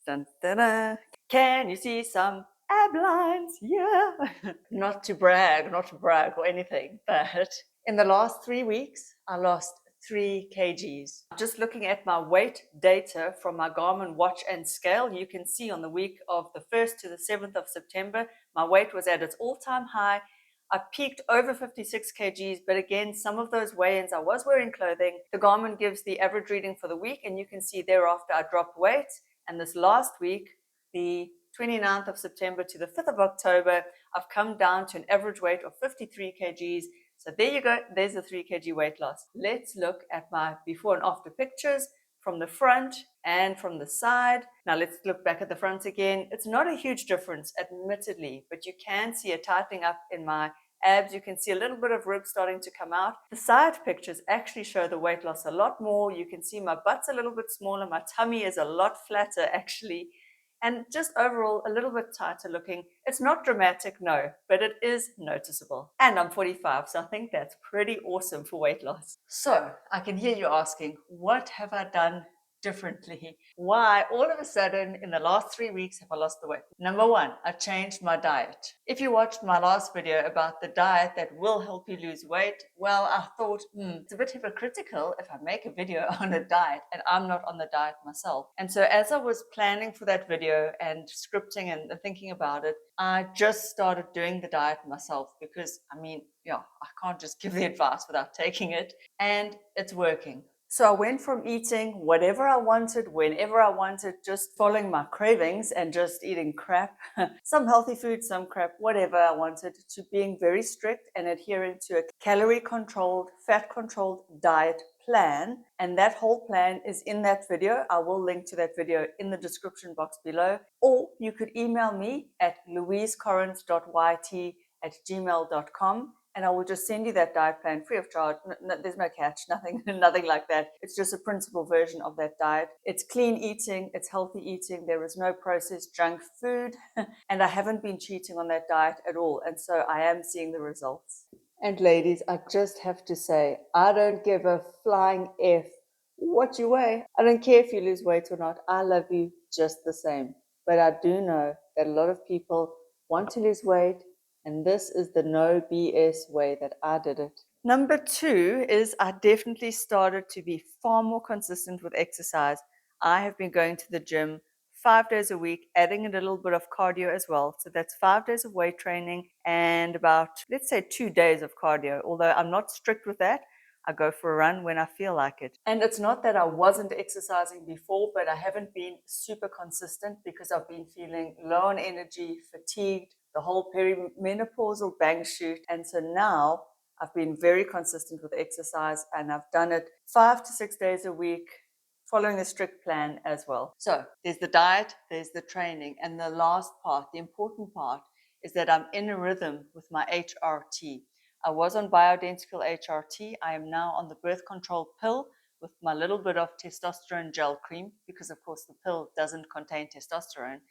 Dun, dun, dun. Can you see some ab lines? Yeah. Not to brag or anything, but in the last 3 weeks, I lost 3 kgs. Just looking at my weight data from my Garmin watch and scale, you can see on the week of the 1st to the 7th of September, my weight was at its all-time high. I peaked over 56 kgs, but again, some of those weigh-ins, I was wearing clothing. The Garmin gives the average reading for the week, and you can see thereafter I dropped weight. And this last week, the 29th of September to the 5th of October, I've come down to an average weight of 53 kgs. So there you go, there's the 3 kg weight loss. Let's look at my before and after pictures from the front and from the side. Now let's look back at the front again. It's not a huge difference, admittedly, but you can see a tightening up in my abs. You can see a little bit of rib starting to come out. The side pictures actually show the weight loss a lot more. You can see my butt's a little bit smaller. My tummy is a lot flatter, actually. And just overall a little bit tighter looking. It's not dramatic, no, but it is noticeable. And I'm 45, so I think that's pretty awesome for weight loss. So I can hear you asking, what have I done differently? Why all of a sudden in the last 3 weeks have I lost the weight? Number one, I changed my diet. If you watched my last video about the diet that will help you lose weight, well, I thought, it's a bit hypocritical if I make a video on a diet and I'm not on the diet myself. And so as I was planning for that video and scripting and thinking about it, I just started doing the diet myself because, I can't just give the advice without taking it, and it's working. So I went from eating whatever I wanted, whenever I wanted, just following my cravings and just eating crap, some healthy food, some crap, whatever I wanted, to being very strict and adhering to a calorie-controlled, fat-controlled diet plan. And that whole plan is in that video. I will link to that video in the description box below. Or you could email me at louisecorrins.yt@gmail.com. And I will just send you that diet plan free of charge. There's no catch, nothing like that. It's just a principal version of that diet. It's clean eating, it's healthy eating. There is no processed junk food. And I haven't been cheating on that diet at all. And so I am seeing the results. And ladies, I just have to say, I don't give a flying F what you weigh. I don't care if you lose weight or not. I love you just the same. But I do know that a lot of people want to lose weight, and this is the no BS way that I did it. Number two is I definitely started to be far more consistent with exercise. I have been going to the gym 5 days a week, adding a little bit of cardio as well. So that's 5 days of weight training and about, let's say, 2 days of cardio. Although I'm not strict with that. I go for a run when I feel like it. And it's not that I wasn't exercising before, but I haven't been super consistent because I've been feeling low on energy, fatigued, the whole perimenopausal bang shoot. And so now I've been very consistent with exercise, and I've done it 5 to 6 days a week, following a strict plan as well. So there's the diet, there's the training, and the last part, the important part, is that I'm in a rhythm with my HRT. I was on bioidentical HRT. I am now on the birth control pill with my little bit of testosterone gel cream, because of course the pill doesn't contain testosterone.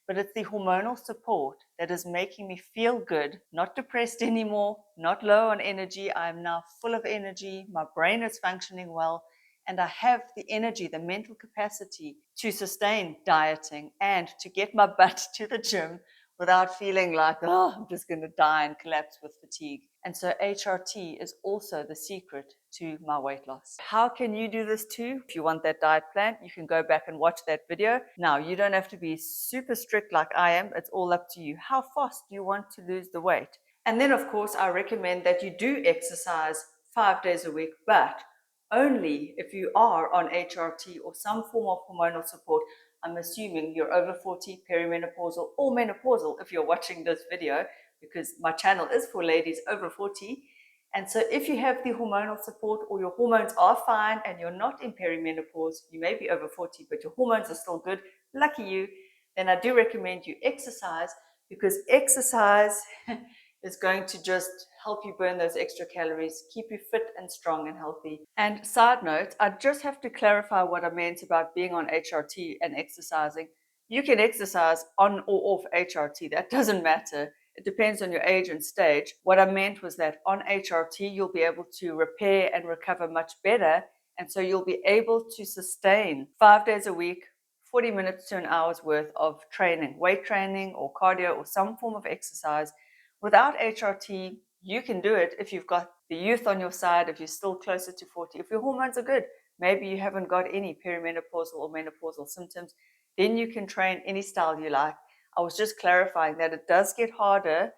But it's the hormonal support that is making me feel good, not depressed anymore, not low on energy. I am now full of energy. My brain is functioning well, and I have the energy, the mental capacity to sustain dieting and to get my butt to the gym without feeling like, oh, I'm just going to die and collapse with fatigue. And so HRT is also the secret to my weight loss. How can you do this too? If you want that diet plan, you can go back and watch that video. Now, you don't have to be super strict like I am. It's all up to you. How fast do you want to lose the weight? And then, of course, I recommend that you do exercise 5 days a week, but only if you are on HRT or some form of hormonal support. I'm assuming you're over 40, perimenopausal, or menopausal if you're watching this video, because my channel is for ladies over 40. And so if you have the hormonal support, or your hormones are fine and you're not in perimenopause, you may be over 40, but your hormones are still good, lucky you, then I do recommend you exercise, because exercise is going to just help you burn those extra calories, keep you fit and strong and healthy. And side note, I just have to clarify what I meant about being on HRT and exercising. You can exercise on or off HRT, that doesn't matter. It depends on your age and stage. What I meant was that on HRT, you'll be able to repair and recover much better. And so you'll be able to sustain 5 days a week 40 minutes to an hour's worth of training, weight training or cardio or some form of exercise. Without HRT, you can do it if you've got the youth on your side, if you're still closer to 40, if your hormones are good, maybe you haven't got any perimenopausal or menopausal symptoms, then you can train any style you like. I was just clarifying that it does get harder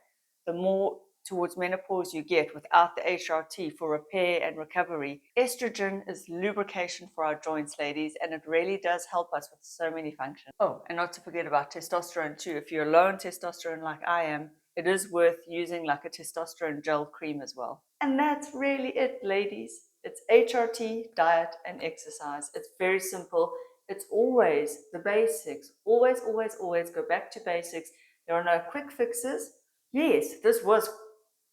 the more towards menopause you get without the HRT for repair and recovery. Estrogen is lubrication for our joints, ladies, and it really does help us with so many functions. Oh, and not to forget about testosterone too. If you're low on testosterone like I am, it is worth using like a testosterone gel cream as well. And that's really it, ladies. It's HRT, diet, and exercise. It's very simple. It's always the basics. Always, always, always go back to basics. There are no quick fixes. Yes, this was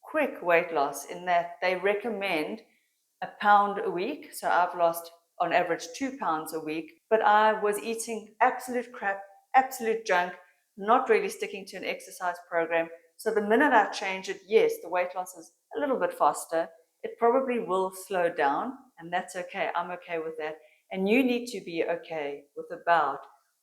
quick weight loss in that they recommend a pound a week. So I've lost on average 2 pounds a week, but I was eating absolute crap, absolute junk, not really sticking to an exercise program. So the minute I change it, yes, the weight loss is a little bit faster. It probably will slow down, and that's okay. I'm okay with that. And you need to be okay with about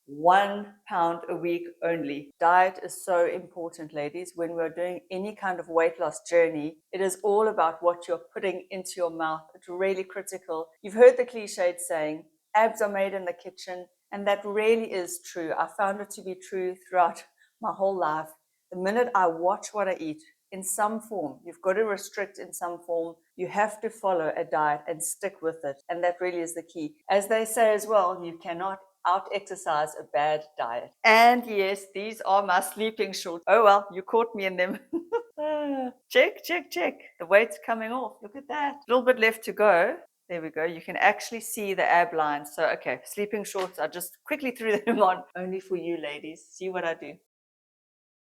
1 pound a week only. Diet is so important, ladies. When we're doing any kind of weight loss journey, it is all about what you're putting into your mouth. It's really critical. You've heard the cliched saying, abs are made in the kitchen, and that really is true. I found it to be true throughout my whole life. The minute I watch what I eat, in some form, you've got to restrict in some form. You have to follow a diet and stick with it. And that really is the key. As they say as well, you cannot out-exercise a bad diet. And yes, these are my sleeping shorts. Oh well, you caught me in them. Check, check, check. The weight's coming off. Look at that. A little bit left to go. There we go. You can actually see the ab lines. So, okay, sleeping shorts. I just quickly threw them on. Only for you, ladies. See what I do.